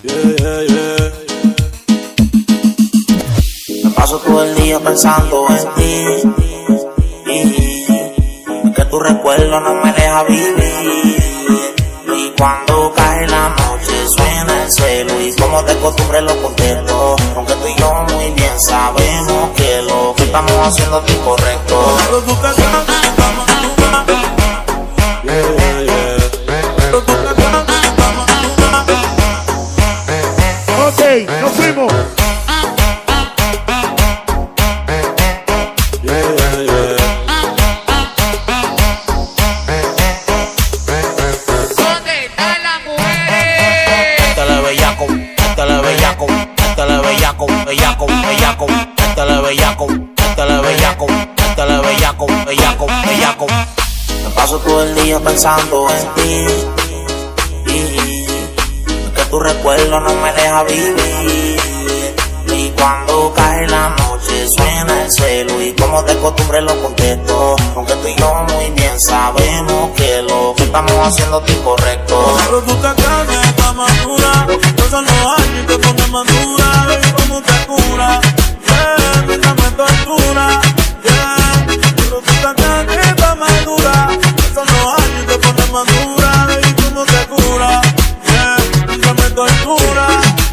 Me paso todo el día pensando en ti, que tu recuerdo no me deja vivir. Y cuando cae la noche suena el celo y como de costumbre lo contesto. Aunque tú y yo muy bien sabemos que lo que estamos haciendo es incorrecto. Ok, nos fuimos. Me paso todo el día pensando en ti, que tu recuerdo no me deja vivir. Y cuando cae la noche suena el celo y como de costumbre lo contesto. Aunque tú y yo muy bien sabemos que lo que estamos haciendo es incorrecto. Pero tú te crees que estás madura, pasan los años y te pones madura. Baby, cómo te cura, yeah, mientras me tortura, yeah. Pero tú te crees que estás madura, pasan los años y te pones madura. Baby, cómo te cura, yeah, mientras me tortura,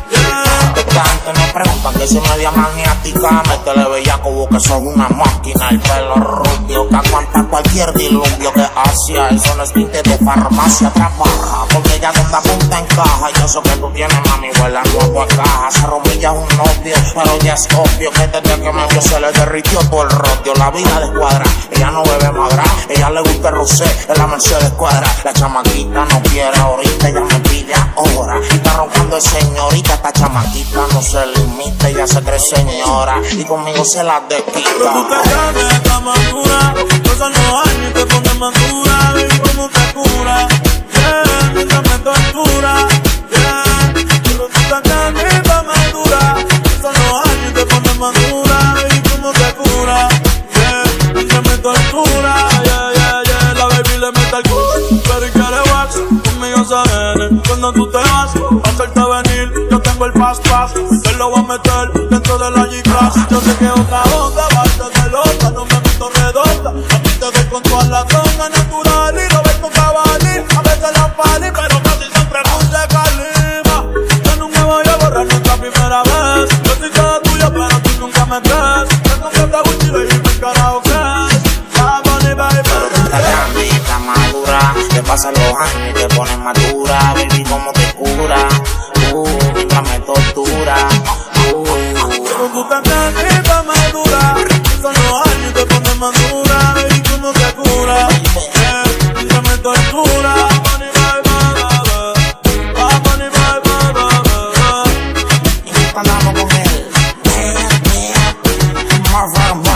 yeah. Tanto me preguntan que soy media maniática, métele bellaco que sos una máquina. El pelo rubio que aguanta cualquier diluvio, que hacia eso no es tinte de farmacia. Trabaja porque ella con la punta encaja. Yo sé que tú tienes mami, huele nuevo en caja. Se romilla un novio, pero ya es obvio que desde que me vio se le derritió todo el rodio. La vida de cuadra, ella no bebe magra, ella le gusta el rosé en la Mercedes cuadra. La chamaquita no quiere ahorita, ella me pide ahora. Está roncando el señorita, esta chamaquita no se limita, ella se cree señora y conmigo se la desquita. Pero tú te crees que estás madura, pasan los años y te pones madura. Baby, cómo te cura, yeah, mientras me tortura, yeah. Pero tú te crees que estás madura, pasan los años y te pones madura. Baby, cómo te cura, yeah, mientras me tortura, yeah, yeah, yeah. La baby le mete al culo, pero y quiere wax, conmigo se viene. Cuando tú te vas, hacerte venir, yo tengo el fast pass, te lo voy a meter dentro de la G-Class. Yo sé que otra onda, basta de loca, no me meto redonda. A ti te doy con toda la zona natural y lo ves con cabalín. A veces la pali, pero casi siempre puse calima. Yo nunca voy a borrar nuestra primera vez. Yo soy toda tuya, pero tú nunca me crees. Tengo que estar Gucci, baby, ¿qué carajo crees? La money, baby, Pero tú estás grande y estás madura, te pasan los años y te pones madura. Baby, cómo te cura, mientras me tortura. pero tú te crees que estás madura, pasan los años y te pones madura. Baby, cómo te cura, yeah, mientras me tortura. Money, baby, money, baby, Y están dando con él, Marvin